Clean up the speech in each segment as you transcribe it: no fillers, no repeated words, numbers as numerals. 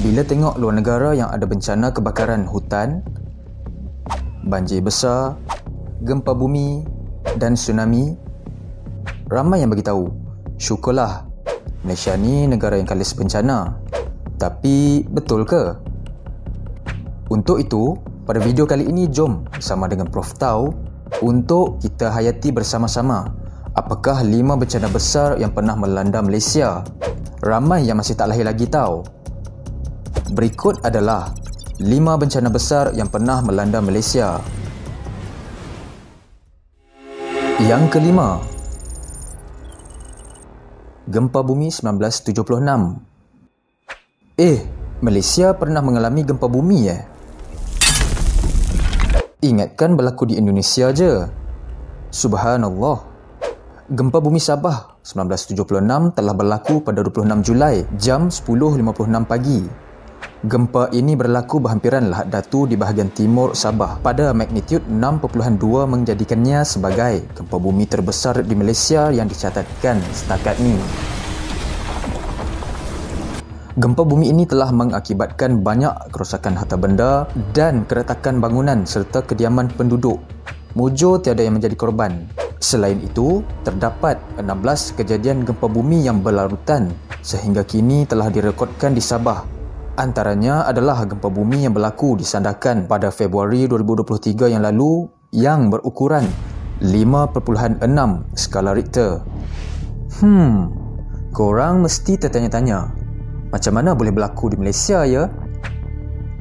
Bila tengok luar negara yang ada bencana kebakaran hutan, banjir besar, gempa bumi dan tsunami, ramai yang beritahu, syukurlah Malaysia ni negara yang kalis bencana. Tapi betul ke? Untuk itu, pada video kali ini jom bersama dengan Prof Tau untuk kita hayati bersama-sama apakah 5 bencana besar yang pernah melanda Malaysia. Ramai yang masih tak lahir lagi tahu. Berikut adalah 5 bencana besar yang pernah melanda Malaysia. Yang kelima, gempa bumi 1976. Malaysia pernah mengalami gempa bumi Ingatkan berlaku di Indonesia je. Subhanallah. Gempa bumi Sabah 1976 telah berlaku pada 26 Julai jam 10.56 pagi. Gempa ini berlaku berhampiran Lahad Datu di bahagian timur Sabah pada magnitud 6.2 menjadikannya sebagai gempa bumi terbesar di Malaysia yang dicatatkan setakat ni. Gempa bumi ini telah mengakibatkan banyak kerosakan harta benda dan keretakan bangunan serta kediaman penduduk. Mujur tiada yang menjadi korban. Selain itu, terdapat 16 kejadian gempa bumi yang berlarutan sehingga kini telah direkodkan di Sabah. Antaranya adalah gempa bumi yang berlaku di Sandakan pada Februari 2023 yang lalu yang berukuran 5.6 skala Richter. Korang mesti tertanya-tanya, macam mana boleh berlaku di Malaysia ya?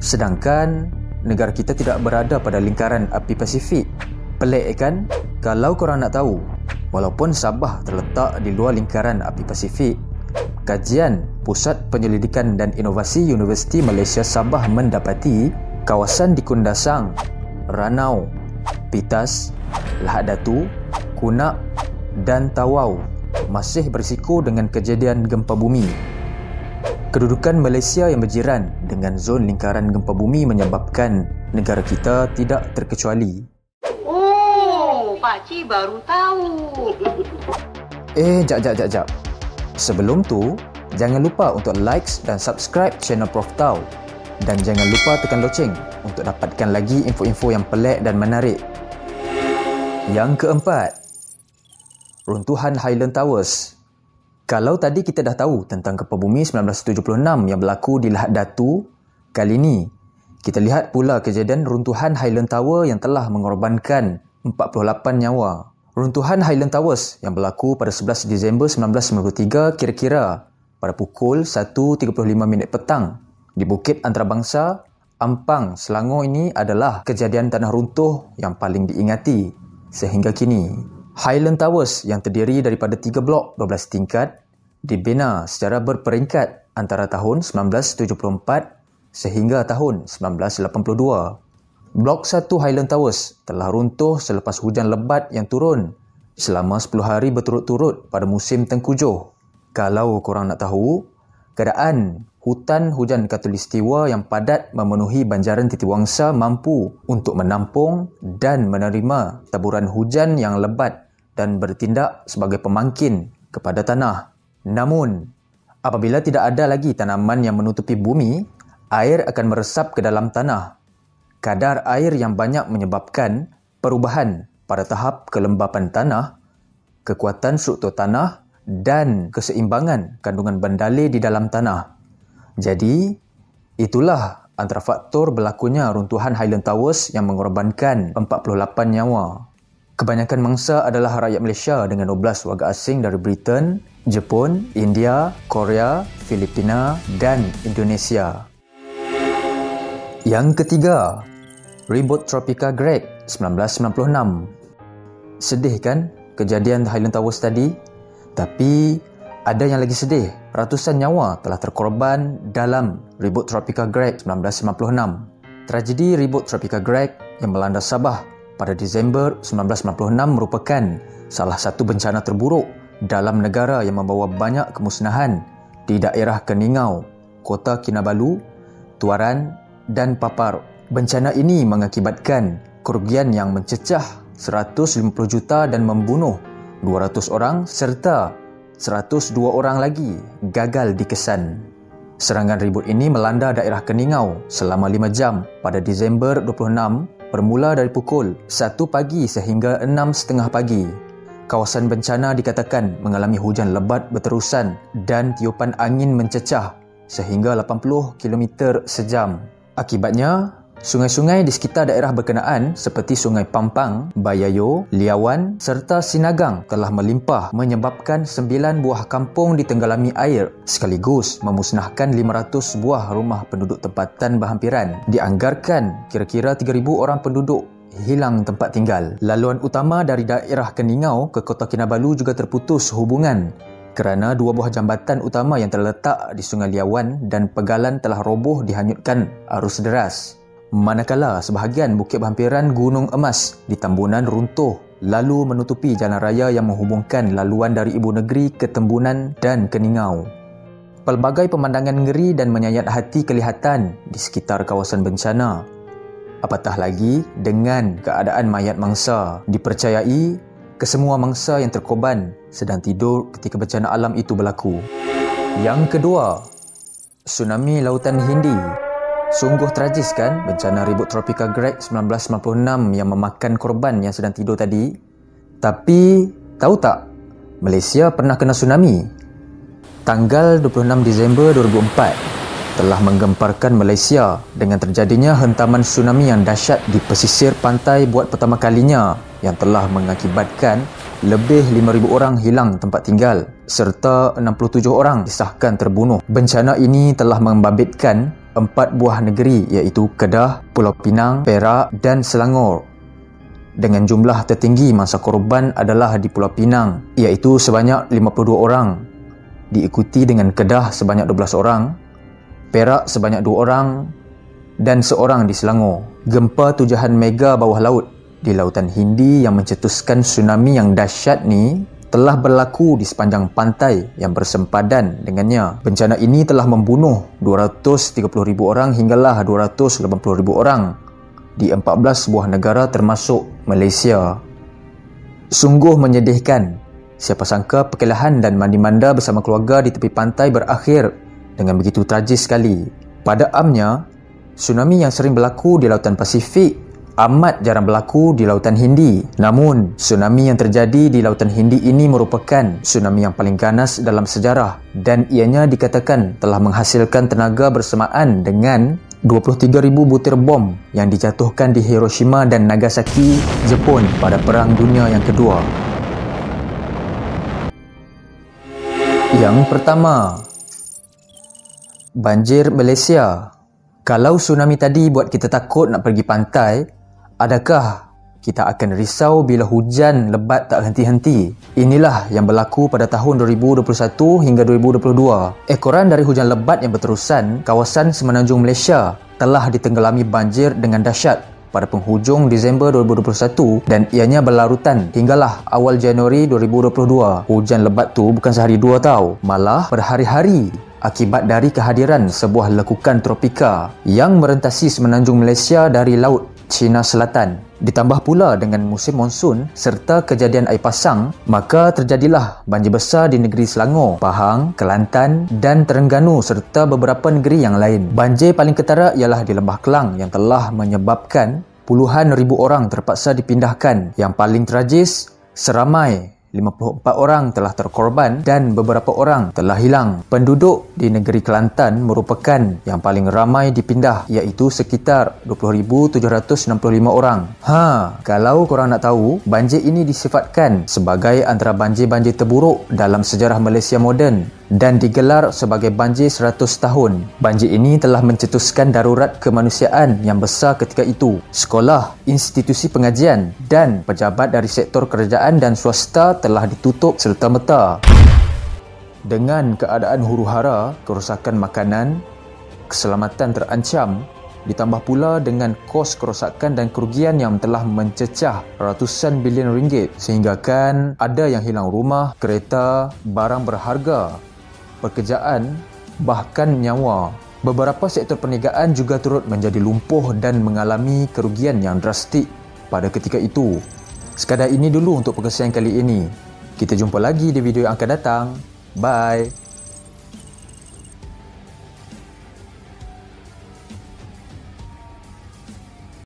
Sedangkan negara kita tidak berada pada lingkaran api Pasifik. Pelik kan? Kalau korang nak tahu, walaupun Sabah terletak di luar lingkaran api Pasifik, kajian Pusat Penyelidikan dan Inovasi Universiti Malaysia Sabah mendapati kawasan di Kundasang, Ranau, Pitas, Lahad Datu, Kunak dan Tawau masih berisiko dengan kejadian gempa bumi. Kedudukan Malaysia yang berjiran dengan zon lingkaran gempa bumi menyebabkan negara kita tidak terkecuali. Oh, pakcik baru tahu. Jap. Sebelum tu, jangan lupa untuk likes dan subscribe channel Prof Tau. Dan jangan lupa tekan loceng untuk dapatkan lagi info-info yang pelik dan menarik. Yang keempat, runtuhan Highland Towers. Kalau tadi kita dah tahu tentang gempa bumi 1976 yang berlaku di Lahad Datu, kali ni kita lihat pula kejadian runtuhan Highland Tower yang telah mengorbankan 48 nyawa. Runtuhan Highland Towers yang berlaku pada 11 Disember 1993 kira-kira pada pukul 1.35 petang di Bukit Antarabangsa, Ampang, Selangor ini adalah kejadian tanah runtuh yang paling diingati sehingga kini. Highland Towers yang terdiri daripada 3 blok 12 tingkat dibina secara berperingkat antara tahun 1974 sehingga tahun 1982. Blok 1 Highland Towers telah runtuh selepas hujan lebat yang turun selama 10 hari berturut-turut pada musim tengkujuh. Kalau korang nak tahu, keadaan hutan hujan khatulistiwa yang padat memenuhi banjaran Titiwangsa mampu untuk menampung dan menerima taburan hujan yang lebat dan bertindak sebagai pemangkin kepada tanah. Namun, apabila tidak ada lagi tanaman yang menutupi bumi, air akan meresap ke dalam tanah. Kadar air yang banyak menyebabkan perubahan pada tahap kelembapan tanah, kekuatan struktur tanah dan keseimbangan kandungan bendalai di dalam tanah. Jadi, itulah antara faktor berlakunya runtuhan Highland Towers yang mengorbankan 48 nyawa. Kebanyakan mangsa adalah rakyat Malaysia dengan 12 warga asing dari Britain, Jepun, India, Korea, Filipina dan Indonesia. Yang ketiga, ribut tropika Greg 1996. Sedih kan kejadian Highland Towers tadi? Tapi ada yang lagi sedih, ratusan nyawa telah terkorban dalam ribut tropika Greg 1996. Tragedi ribut tropika Greg yang melanda Sabah pada Disember 1996 merupakan salah satu bencana terburuk dalam negara yang membawa banyak kemusnahan di daerah Keningau, Kota Kinabalu, Tuaran dan Papar. Bencana ini mengakibatkan kerugian yang mencecah 150 juta dan membunuh 200 orang serta 102 orang lagi gagal dikesan. Serangan ribut ini melanda daerah Keningau selama 5 jam pada Disember 26 bermula dari pukul 1 pagi sehingga 6.30 pagi. Kawasan bencana dikatakan mengalami hujan lebat berterusan dan tiupan angin mencecah sehingga 80 km sejam. Akibatnya, sungai-sungai di sekitar daerah berkenaan seperti Sungai Pampang, Bayayo, Liawan serta Sinagang telah melimpah menyebabkan 9 buah kampung ditenggelami air sekaligus memusnahkan 500 buah rumah penduduk tempatan berhampiran. Dianggarkan kira-kira 3,000 orang penduduk hilang tempat tinggal. Laluan utama dari daerah Keningau ke Kota Kinabalu juga terputus hubungan kerana 2 buah jambatan utama yang terletak di Sungai Liawan dan Pegalan telah roboh dihanyutkan arus deras. Manakala sebahagian bukit berhampiran Gunung Emas di Tambunan runtuh lalu menutupi jalan raya yang menghubungkan laluan dari ibu negeri ke Tembunan dan Keningau. Pelbagai pemandangan ngeri dan menyayat hati kelihatan di sekitar kawasan bencana. Apatah lagi dengan keadaan mayat mangsa. Dipercayai kesemua mangsa yang terkorban sedang tidur ketika bencana alam itu berlaku. Yang kedua, tsunami Lautan Hindi. Sungguh tragis kan bencana ribut tropika Greg 1996 yang memakan korban yang sedang tidur tadi. Tapi tahu tak, Malaysia pernah kena tsunami. Tanggal 26 Disember 2004 telah menggemparkan Malaysia dengan terjadinya hentaman tsunami yang dahsyat di pesisir pantai buat pertama kalinya yang telah mengakibatkan lebih 5,000 orang hilang tempat tinggal serta 67 orang disahkan terbunuh. Bencana ini telah membabitkan 4 buah negeri iaitu Kedah, Pulau Pinang, Perak dan Selangor. Dengan jumlah tertinggi masa korban adalah di Pulau Pinang iaitu sebanyak 52 orang. Diikuti dengan Kedah sebanyak 12 orang, Perak sebanyak 2 orang dan 1 orang di Selangor. Gempa 7 mega bawah laut di Lautan Hindi yang mencetuskan tsunami yang dahsyat ni telah berlaku di sepanjang pantai yang bersempadan dengannya. Bencana ini telah membunuh 230,000 orang hinggalah 280,000 orang di 14 buah negara termasuk Malaysia. Sungguh menyedihkan. Siapa sangka perkelahan dan mandi-manda bersama keluarga di tepi pantai berakhir dengan begitu tragis sekali. Pada amnya, tsunami yang sering berlaku di Lautan Pasifik amat jarang berlaku di Lautan Hindi. Namun, tsunami yang terjadi di Lautan Hindi ini merupakan tsunami yang paling ganas dalam sejarah dan ianya dikatakan telah menghasilkan tenaga bersamaan dengan 23,000 butir bom yang dijatuhkan di Hiroshima dan Nagasaki, Jepun pada Perang Dunia yang Kedua. Yang pertama, banjir Malaysia. Kalau tsunami tadi buat kita takut nak pergi pantai, adakah kita akan risau bila hujan lebat tak henti-henti? Inilah yang berlaku pada tahun 2021 hingga 2022. Ekoran dari hujan lebat yang berterusan, kawasan semenanjung Malaysia telah ditenggelami banjir dengan dahsyat pada penghujung Disember 2021 dan ianya berlarutan hinggalah awal Januari 2022. Hujan lebat tu bukan sehari dua tau, malah berhari-hari akibat dari kehadiran sebuah lekukan tropika yang merentasi semenanjung Malaysia dari laut China Selatan. Ditambah pula dengan musim monsun serta kejadian air pasang, maka terjadilah banjir besar di negeri Selangor, Pahang, Kelantan dan Terengganu serta beberapa negeri yang lain. Banjir paling ketara ialah di Lembah Kelang yang telah menyebabkan puluhan ribu orang terpaksa dipindahkan. Yang paling tragis, seramai 54 orang telah terkorban dan beberapa orang telah hilang. Penduduk di negeri Kelantan merupakan yang paling ramai dipindah iaitu sekitar 20,765 orang. Kalau korang nak tahu, banjir ini disifatkan sebagai antara banjir-banjir terburuk dalam sejarah Malaysia moden dan digelar sebagai banjir 100 tahun. Banjir ini telah mencetuskan darurat kemanusiaan yang besar ketika itu. Sekolah, institusi pengajian dan pejabat dari sektor kerajaan dan swasta telah ditutup serta-merta. Dengan keadaan huru-hara, kerosakan makanan, keselamatan terancam, ditambah pula dengan kos kerosakan dan kerugian yang telah mencecah ratusan bilion ringgit sehinggakan ada yang hilang rumah, kereta, barang berharga, pekerjaan, bahkan nyawa. Beberapa sektor perniagaan juga turut menjadi lumpuh dan mengalami kerugian yang drastik pada ketika itu. Sekadar ini dulu untuk perkongsian kali ini. Kita jumpa lagi di video yang akan datang. Bye!